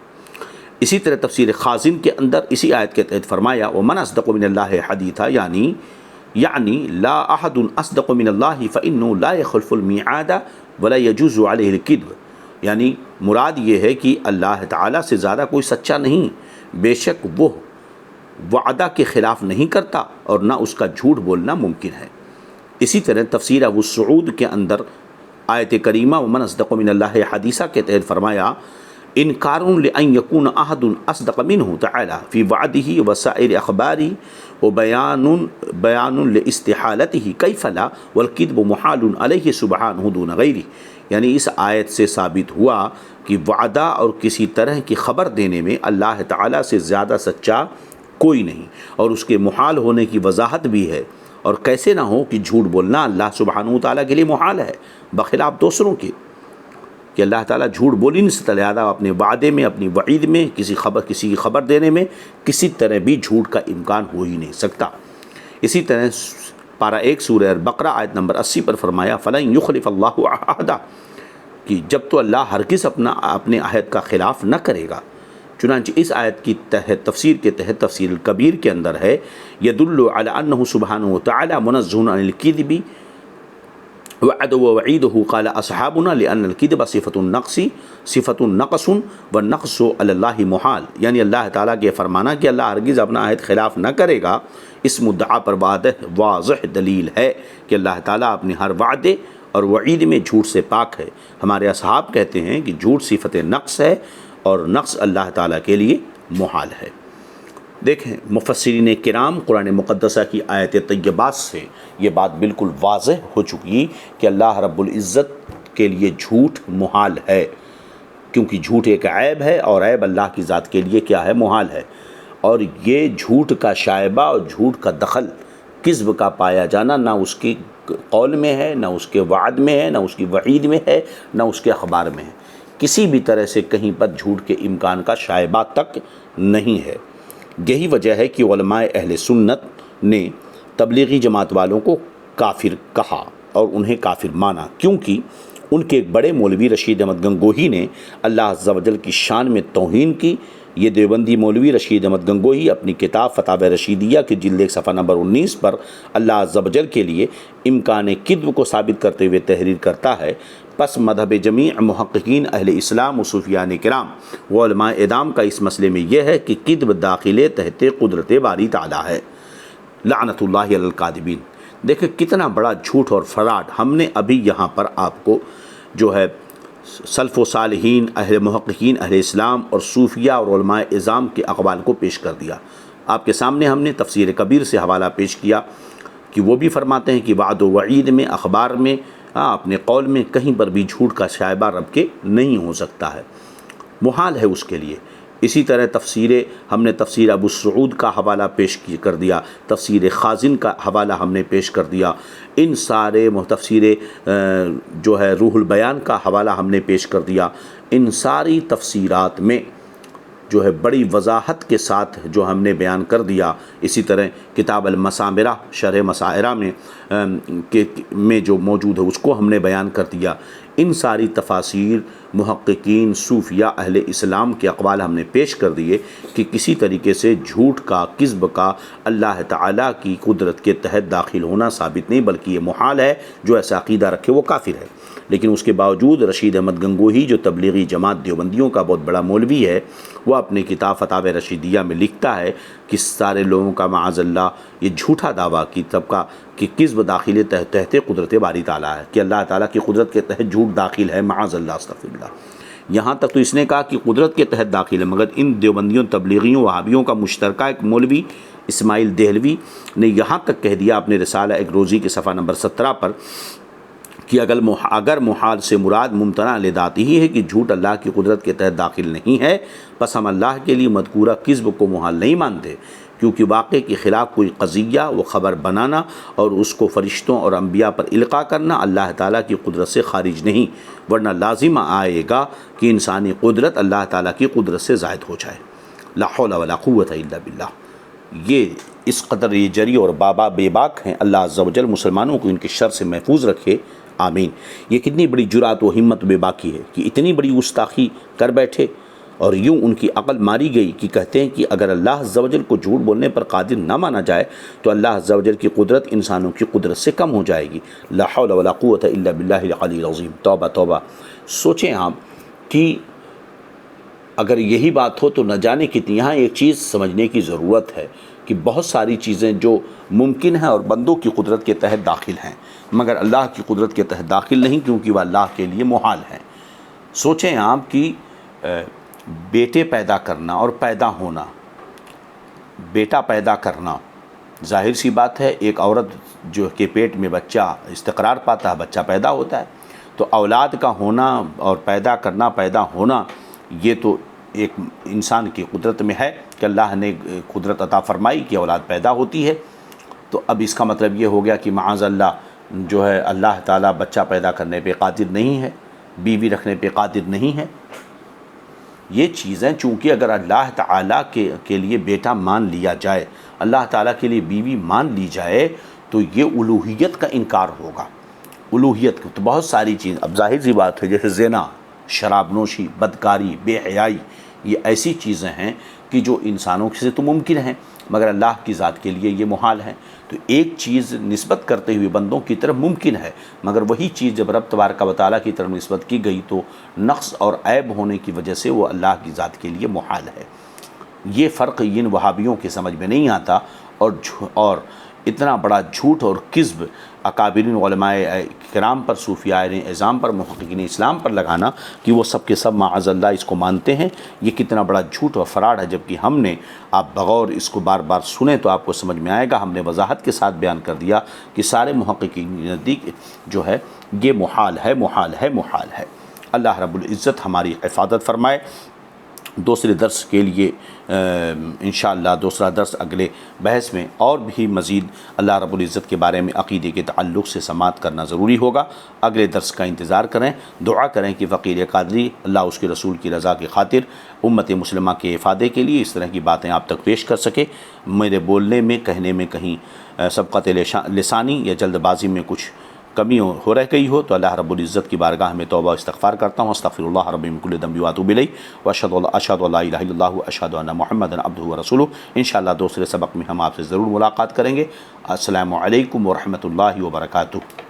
اسی طرح تفسیر خازن کے اندر اسی آیت کے تحت فرمایا، وَمَنْ أَصْدَقُ مِنَ اللَّهِ حَدِيثًا، یعنی لا احد اصدق من اللہ فإنه لا يخلف المیعاد ولا يجوز علیہ الکذب، یعنی مراد یہ ہے کہ اللہ تعالیٰ سے زیادہ کوئی سچا نہیں، بے شک وہ وعدہ کے خلاف نہیں کرتا اور نہ اس کا جھوٹ بولنا ممکن ہے۔ اسی طرح تفسیر ابو سعود کے اندر آیت کریمہ ومن اصدق من اللہ حدیثہ کے تحت فرمایا، انکار لأن یکون احد اصدق منہ تعالی فی وعدہ وسائر اخبارہ وبیان لاستحالتہ کیف لا والکذب محال علیہ سبحانہ دون غیرہ۔ یعنی اس آیت سے ثابت ہوا کہ وعدہ اور کسی طرح کی خبر دینے میں اللہ تعالیٰ سے زیادہ سچا کوئی نہیں، اور اس کے محال ہونے کی وضاحت بھی ہے، اور کیسے نہ ہو کہ جھوٹ بولنا اللہ سبحانہ تعالیٰ کے لیے محال ہے بخلاف دوسروں کے، کہ اللہ تعالیٰ جھوٹ بول ہی نہیں سکتا، لہٰذا اپنے وعدے میں، اپنی وعید میں، کسی کی خبر دینے میں کسی طرح بھی جھوٹ کا امکان ہو ہی نہیں سکتا۔ اسی طرح پارہ 1 سورہ البقرہ آیت نمبر 80 پر فرمایا، فَلَن يُخْلِفَ اللَّهُ عَهْدَهُ، کہ جب تو اللہ ہرگز اپنے عہد کا خلاف نہ کرے گا۔ چنانچہ اس آیت کی تفسیر کے تحت تفسیر الکبیر کے اندر ہے، يَدُلُّ عَلَى أَنَّهُ سُبْحَانَهُ وَتَعَالَى مُنَزَّهٌ عَنِ الْكِذِبِ وَعَدَ وَوَعِيدُهُ قَالَ أَصْحَابُنَا لِأَنَّ الْكِذِبَ صِفَةٌ نَقْصٌ وَالنَّقْصُ عَلَى اللَّهِ مُحَالٌ، یعنی اللہ تعالیٰ کے فرمانا کہ اللہ ہرگز اپنا عہد خلاف نہ کرے گا، اس مدعا پر واضح دلیل ہے کہ اللہ تعالیٰ اپنے ہر وعدے اور وعید میں جھوٹ سے پاک ہے۔ ہمارے اصحاب کہتے ہیں کہ جھوٹ صفت نقص ہے اور نقص اللہ تعالیٰ کے لیے محال ہے۔ دیکھیں مفسرین کرام قرآن مقدسہ کی آیت طیبات سے یہ بات بالکل واضح ہو چکی کہ اللہ رب العزت کے لیے جھوٹ محال ہے، کیونکہ جھوٹ ایک عیب ہے اور عیب اللہ کی ذات کے لیے کیا ہے؟ محال ہے، اور یہ جھوٹ کا شائبہ اور جھوٹ کا دخل، کذب کا پایا جانا نہ اس کی قول میں ہے، نہ اس کے وعد میں ہے، نہ اس کی وعید میں ہے، نہ اس کے اخبار میں ہے، کسی بھی طرح سے کہیں پر جھوٹ کے امکان کا شائبہ تک نہیں ہے۔ یہی وجہ ہے کہ علماء اہل سنت نے تبلیغی جماعت والوں کو کافر کہا اور انہیں کافر مانا، کیونکہ ان کے ایک بڑے مولوی رشید احمد گنگوہی نے اللہ عز و جل کی شان میں توہین کی۔ یہ دیوبندی مولوی رشید احمد گنگوہی اپنی کتاب فتاوی رشیدیہ کے جلد 1 صفحہ نمبر 19 پر اللہ عز و جل کے لیے امکان کذب کو ثابت کرتے ہوئے تحریر کرتا ہے، پس مذہب جمیع محققین اہل اسلام و صوفیان کرام و علماء ادام کا اس مسئلے میں یہ ہے کہ کذب داخل تحت قدرت باری تعالیٰ ہے، لعنت اللہ علی الکاذبین۔ دیکھیں کتنا بڑا جھوٹ اور فراڈ ہم نے ابھی یہاں پر آپ کو جو ہے سلف و صالحین، اہل محققین اہل اسلام اور صوفیہ اور علماء اعظام کے اقوال کو پیش کر دیا۔ آپ کے سامنے ہم نے تفسیر کبیر سے حوالہ پیش کیا کہ وہ بھی فرماتے ہیں کہ وعد و وعید میں، اخبار میں، اپنے قول میں کہیں پر بھی جھوٹ کا شائبہ رب کے نہیں ہو سکتا ہے، محال ہے اس کے لیے۔ اسی طرح ہم نے تفسیر ابو سعود کا حوالہ پیش کر دیا، تفسیر خازن کا حوالہ ہم نے پیش کر دیا، ان سارے تفسیر جو ہے روح البیان کا حوالہ ہم نے پیش کر دیا۔ ان ساری تفسیرات میں جو ہے بڑی وضاحت کے ساتھ جو ہم نے بیان کر دیا۔ اسی طرح کتاب المسامرہ شرح مسائرہ میں جو موجود ہے اس کو ہم نے بیان کر دیا۔ ان ساری تفاسیر محققین، صوفیاء، اہل اسلام کے اقوال ہم نے پیش کر دیے کہ کسی طریقے سے جھوٹ کا، کذب کا اللہ تعالیٰ کی قدرت کے تحت داخل ہونا ثابت نہیں، بلکہ یہ محال ہے۔ جو ایسا عقیدہ رکھے وہ کافر ہے۔ لیکن اس کے باوجود رشید احمد گنگوہی جو تبلیغی جماعت دیوبندیوں کا بہت بڑا مولوی ہے، وہ اپنے کتاب فتاوی رشیدیہ میں لکھتا ہے کہ سارے لوگوں کا معاذ اللہ یہ جھوٹا دعویٰ کی طبقہ کہ کذب داخل تحت قدرت باری تعالیٰ ہے، کہ اللہ تعالیٰ کی قدرت کے تحت جھوٹ داخل ہے، معاذ اللہ، استغفر اللہ۔ یہاں تک تو اس نے کہا کہ قدرت کے تحت داخل ہے، مگر ان دیوبندیوں، تبلیغیوں، وہابیوں کا مشترکہ ایک مولوی اسماعیل دہلوی نے یہاں تک کہہ دیا اپنے رسالہ ایک روزی کے صفحہ نمبر 17 پر کہ اگر محال سے مراد ممتنع لذات ہی ہے کہ جھوٹ اللہ کی قدرت کے تحت داخل نہیں ہے، پس ہم اللہ کے لیے مذکورہ کذب کو محال نہیں مانتے، کیونکہ واقع کے خلاف کوئی قضیہ و خبر بنانا اور اس کو فرشتوں اور انبیاء پر القاء کرنا اللہ تعالیٰ کی قدرت سے خارج نہیں، ورنہ لازم آئے گا کہ انسانی قدرت اللہ تعالیٰ کی قدرت سے زائد ہو جائے۔ لا حول ولا قوت الا باللہ۔ یہ اس قدر یہ جری اور بابا بے باک ہیں، اللہ عز و جل مسلمانوں کو ان کے شر سے محفوظ رکھے، آمین۔ یہ کتنی بڑی جرات و ہمت بے باکی ہے کہ اتنی بڑی گستاخی کر بیٹھے، اور یوں ان کی عقل ماری گئی کہ کہتے ہیں کہ اگر اللہ عز و جل کو جھوٹ بولنے پر قادر نہ مانا جائے تو اللہ عز و جل کی قدرت انسانوں کی قدرت سے کم ہو جائے گی۔ لا حول ولا قوت الا باللہ العلی العظیم۔ توبہ توبہ۔ سوچیں آپ کہ اگر یہی بات ہو تو نہ جانے کتنی۔ یہاں ایک چیز سمجھنے کی ضرورت ہے کہ بہت ساری چیزیں جو ممکن ہیں اور بندوں کی قدرت کے تحت داخل ہیں، مگر اللہ کی قدرت کے تحت داخل نہیں، کیونکہ وہ اللہ کے لیے محال ہیں۔ سوچیں آپ کہ بیٹے پیدا کرنا اور پیدا ہونا، بیٹا پیدا کرنا ظاہر سی بات ہے، ایک عورت جو کہ پیٹ میں بچہ استقرار پاتا ہے، بچہ پیدا ہوتا ہے، تو اولاد کا ہونا اور پیدا کرنا، پیدا ہونا، یہ تو ایک انسان کی قدرت میں ہے کہ اللہ نے قدرت عطا فرمائی کہ اولاد پیدا ہوتی ہے۔ تو اب اس کا مطلب یہ ہو گیا کہ معاذ اللہ جو ہے اللہ تعالیٰ بچہ پیدا کرنے پہ قادر نہیں ہے، بیوی رکھنے پہ قادر نہیں ہے۔ یہ چیزیں چونکہ اگر اللہ تعالیٰ کے لیے بیٹا مان لیا جائے، اللہ تعالیٰ کے لیے بیوی مان لی جائے، تو یہ الوہیت کا انکار ہوگا۔ الوہیت تو بہت ساری چیز، اب ظاہر سی بات ہے جیسے زنا، شراب نوشی، بدکاری، بے حیائی، یہ ایسی چیزیں ہیں کہ جو انسانوں سے تو ممکن ہیں مگر اللہ کی ذات کے لیے یہ محال ہیں۔ تو ایک چیز نسبت کرتے ہوئے بندوں کی طرف ممکن ہے، مگر وہی چیز جب رب تبارک و تعالیٰ کی طرف نسبت کی گئی تو نقص اور عیب ہونے کی وجہ سے وہ اللہ کی ذات کے لیے محال ہے۔ یہ فرق ان وہابیوں کے سمجھ میں نہیں آتا، اور اتنا بڑا جھوٹ اور کذب اکابرین علماء کرام پر، صوفیاء اعظام پر، محققین اسلام پر لگانا کہ وہ سب کے سب معاذ اللہ اس کو مانتے ہیں، یہ کتنا بڑا جھوٹ اور فراڈ ہے۔ جبکہ ہم نے، آپ بغور اس کو بار بار سنیں تو آپ کو سمجھ میں آئے گا، ہم نے وضاحت کے ساتھ بیان کر دیا کہ سارے محققین کے نزدیک جو ہے یہ محال ہے، محال ہے، محال ہے۔ اللہ رب العزت ہماری حفاظت فرمائے۔ دوسرے درس کے لیے انشاءاللہ دوسرا درس اگلے بحث میں اور بھی مزید اللہ رب العزت کے بارے میں عقیدے کے تعلق سے سماعت کرنا ضروری ہوگا۔ اگلے درس کا انتظار کریں، دعا کریں کہ فقیر قادری اللہ اس کے رسول کی رضا کی خاطر امت مسلمہ کے افادے کے لیے اس طرح کی باتیں آپ تک پیش کر سکے۔ میرے بولنے میں، کہنے میں کہیں سبقت لسانی یا جلد بازی میں کچھ کمی ہو رہ گئی ہو تو اللہ رب العزت کی بارگاہ میں توبہ استغفار کرتا ہوں۔ استغفر اللہ ربی من کل ذنب واتوب الیہ واشهد ان لا الہ الا اللہ واشهد ان محمدا عبدہ ورسولہ۔ انشاءاللہ دوسرے سبق میں ہم آپ سے ضرور ملاقات کریں گے۔ السلام علیکم ورحمۃ اللہ وبرکاتہ۔